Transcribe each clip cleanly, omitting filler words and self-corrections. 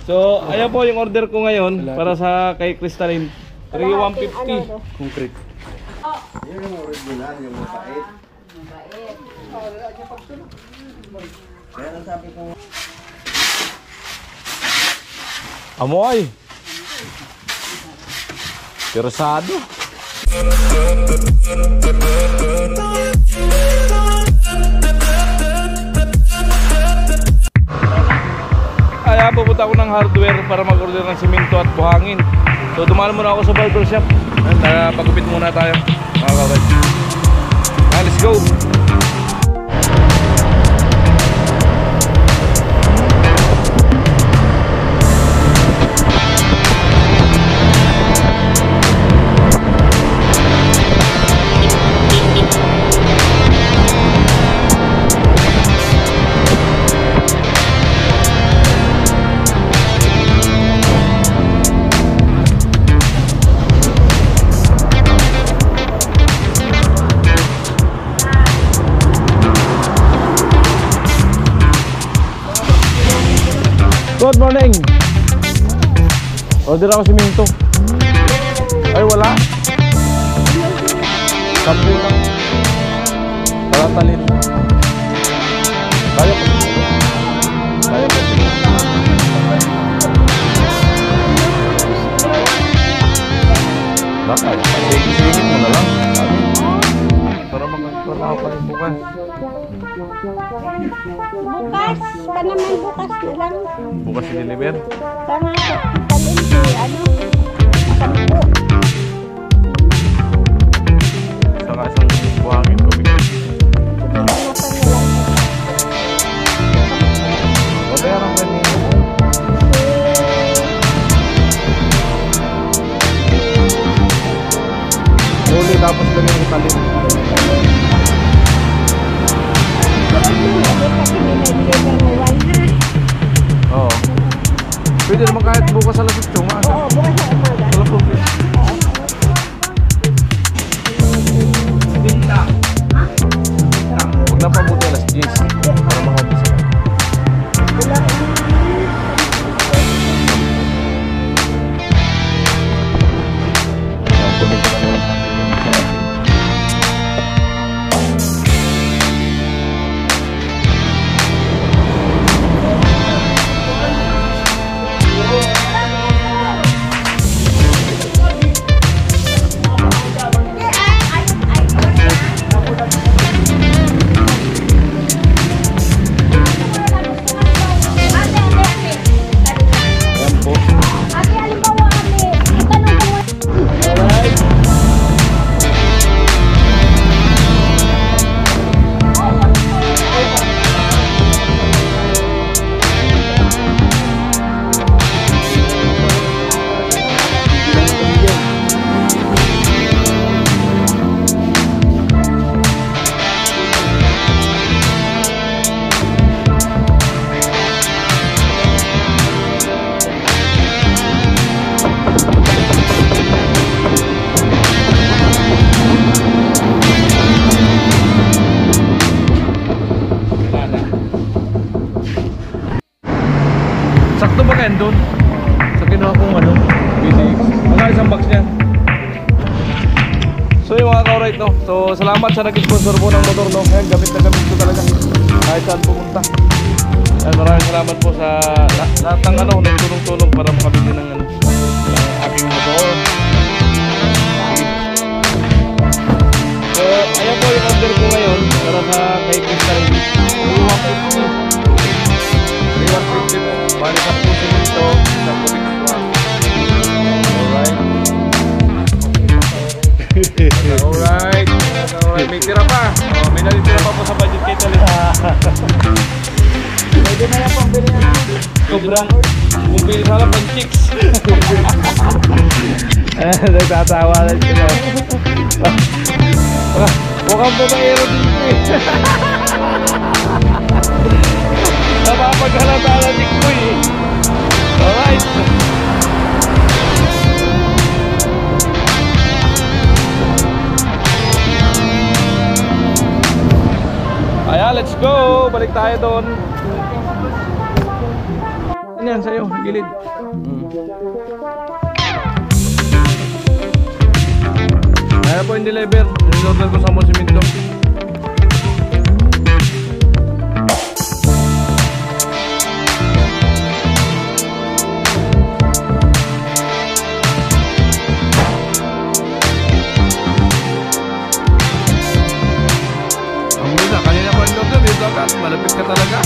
So, ayan po yung order ko ngayon para sa kay Crystalline. 3,150 concrete. Yun yung original, yung mabait. Mabait. Kaya nasabi ko Amoy! Persado. Kaya pupunta ako ng hardware para mag-order ng simento at buhangin. So dumaan muna ako sa barbershop. Pagupit muna tayo mga kawad. Let's go! Good morning! Order ako simento. Ay wala. Sampo lang. Para talin. Kaya pa. Kaya pa. Bakit? Singit mo na lang. Para magtrabaho pa rin bukas. Bukas pa naman, bukas na lang. Bukas i-deliver? Tama ko, talin si ano, 10. Saka isang buhangin ko bigyan. Babayaran ko niya. Huli tapos lagyan ko talin. Oo. Pwede naman kahit bukas alas 8 umaga. Oo, bukas na umaga. Walang problema. Huwag na pabuti alas 10 para makaupisa ka. Sakto ba kayo doon? Sa kinuha kong ano? PDX. Mga isang box niya. So yung mga ka-right no. So salamat sa nag-sponsor po ng motor no. Ayan, gamit na gamit ko talaga. Kahit saan pumunta. Ayan, maraming salamat po sa lahat ng ano, nagtulong-tulong para makabili ng ano, ng aking motor. So ayan po yung order ko ngayon para sa kay Crystalline. 150 po. Bali sa puso nito sa kubik ito. Alright. Alright. Alright. May tira pa. Oh, may nalitira pa po sa budget kay Talin. Pwede na yan pang bilhin natin. Sobrang kung pili sana pang chicks. Nagtatawa lang sila. Mukhang babaero din eh. Napapaghalata na ni Kuy. Alright. Ayan, let's go. Balik tayo doon. niyan sa'yo, gilid. Kaya po yung deliver. Ninorder ko sa Monsimento. Ang mula, kanina ko yung order dito agad. Malapit ka talaga.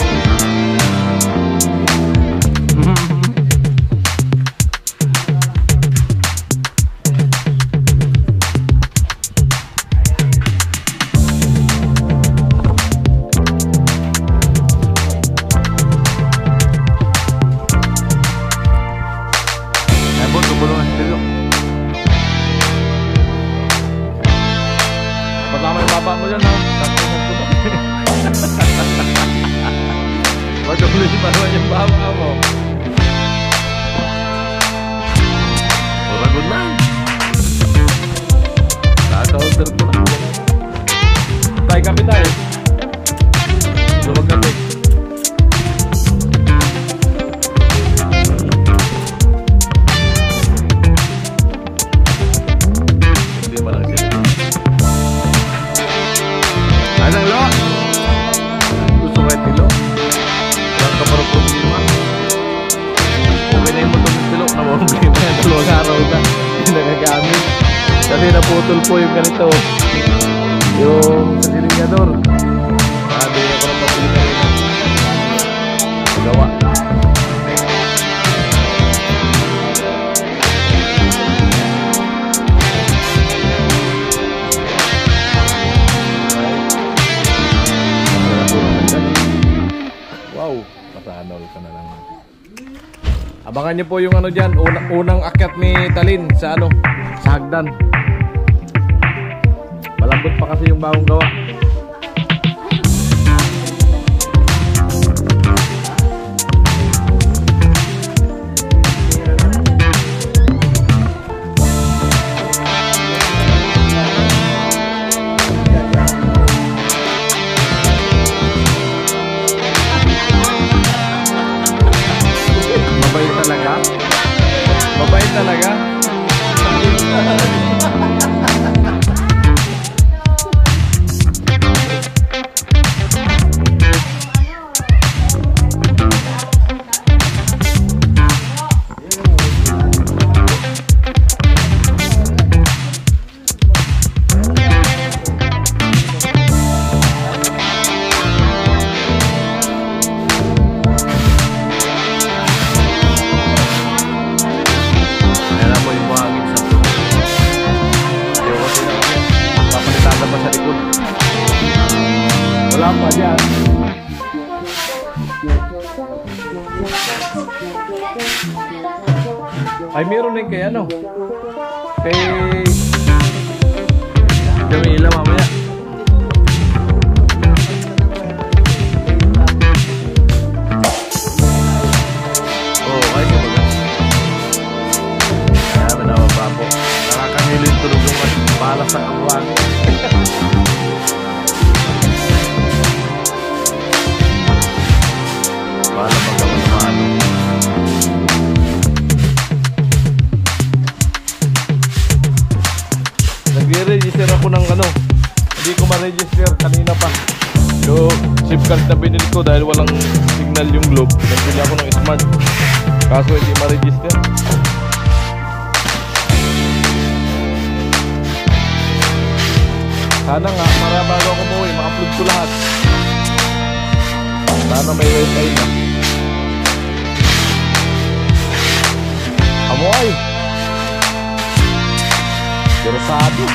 Patama yung baba mo dyan, ha? Matuloy pa naman yung baba mo. Pura na. Naka-order ko na. Tayo kami tayo. Lumag kami. Hindi ba lang sila? Anong lo? Gusto ko yung tilo? Walang kaparang problema. Okay na yung motor ng tilo. Namamblema yan. 2 araw na. Hindi nagagamit. Kasi naputol po yung ganito. Yung sa silinyador. Sabi niya ko ng papili ka rin. Gawa. Wow, pasanol ka na lang. Abangan niyo po yung ano dyan, unang akyat ni Talin sa ano, sa hagdan. Malambot pa kasi yung bagong gawa. Mabait talaga? Mabait talaga? Wala pa dyan. Ay, meron din kay ano, kay Jamila mamaya. Oh, ay kumbaga. Kaya manawa pa po. Nakakangilin tulog yung balas sa kabuhan. Para magkaman-mano. Nag-register ako ng ano, hindi ko ma-register kanina pa. So, SIM card na binili ko dahil walang signal yung globe. Nagbili ako ng Smart, kaso hindi ma-register. Sana nga, bago ako umuwi, maka-upload ko lahat. Sana may wifi na. Amoy! Kurosado.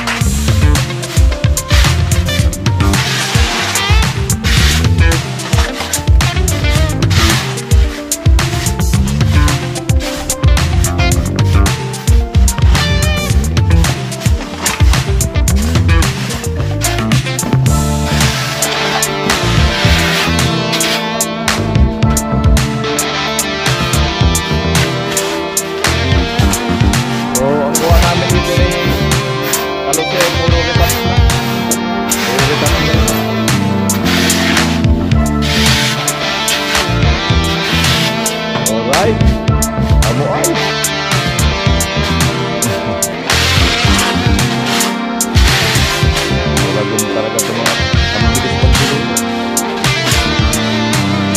Alright. Amo ay. Lagom talaga ito mga ambilis pagpilin.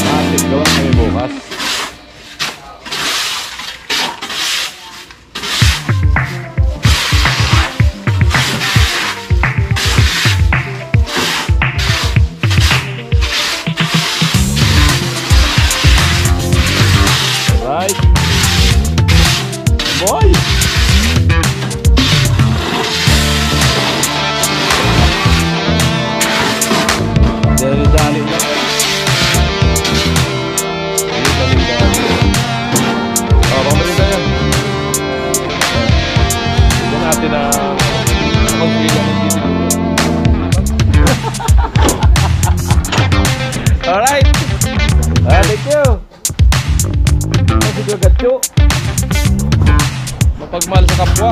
Matik gawa kami bukas. Right. Boy. Dali-dali lang. Dali-dali. Oh, pamarita yan. Tignan natin na mag-gila ng dito. Alright. Thank you. Sige gatyo. Mapagmahal sa kapwa.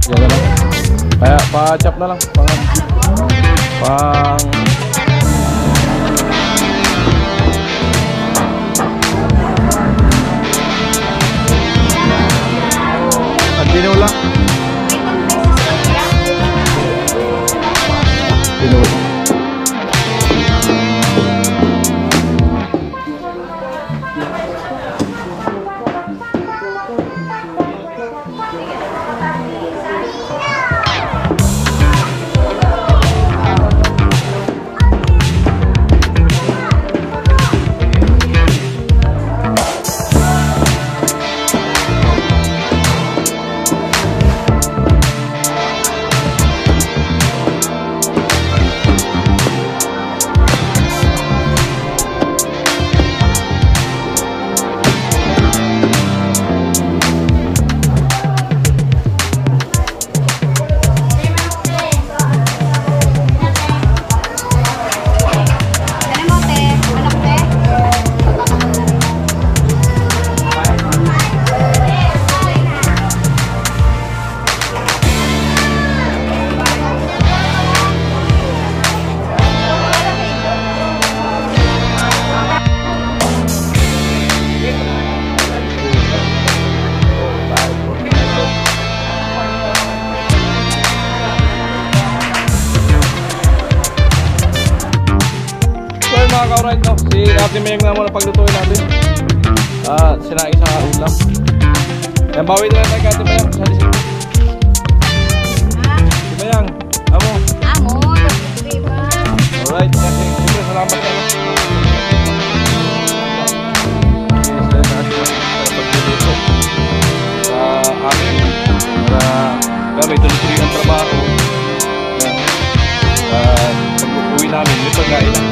Yan na lang. Kaya pa-chop na lang. Pang tinula. Tinula. Mga ka-alright, no? Si Ate Mayang na muna paglutuin natin. Sinaing sa ulam. Yan, bawi na lang tayo kay Ate Mayang. Sali siya. Ate Mayang, amo. Alright, kasi siyempre salamat ka. Pagluto sa amin para kami tuloy-tuloy ang trabaho. Pag-uwi namin, may pagkain lang.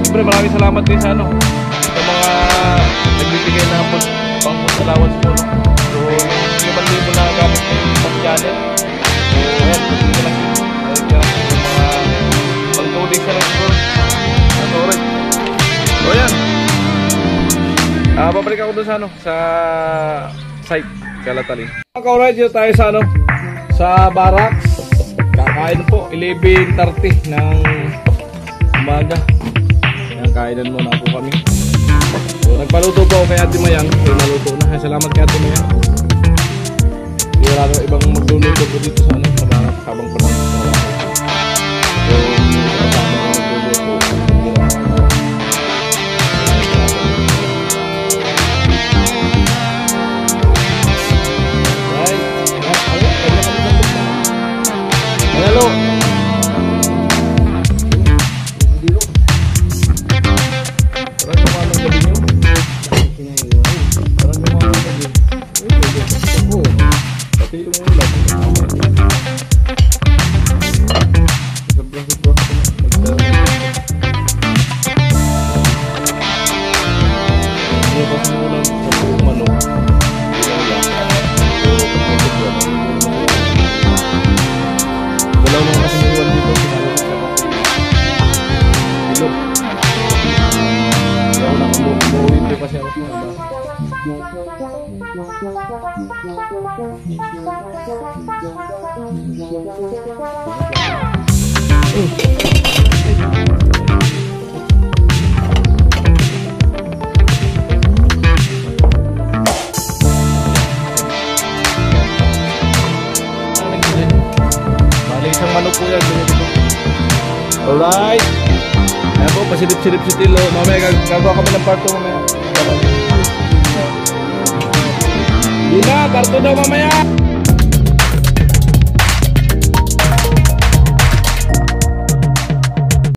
Siyempre maraming salamat din sa sa mga nagbibigay na pang-food allowance po. So yung 5,000 na gamit ng channel. So ayan, pagkain na lang yung mga pang-coding sa lang po. Alright. So ayan, babalik ako dun sa site Kalatalin. Alright, dito tayo sa barracks. Kakain po 11:30 ng umaga. Ayan, kainan muna po kami. So nagpaluto po ako kay Ate Mayang. So naluto na. Salamat kay Ate Mayang. Hindi wala na ibang magluluto po dito sa barracks habang panahon sa barracks. So hindi ko kasama na magluluto. Hello. isang manok po yan. Alright. Ayan po, pasilip-silip si Tilo. Mamaya gagawa kami ng part 2 mamaya. Di na, part 2 daw mamaya.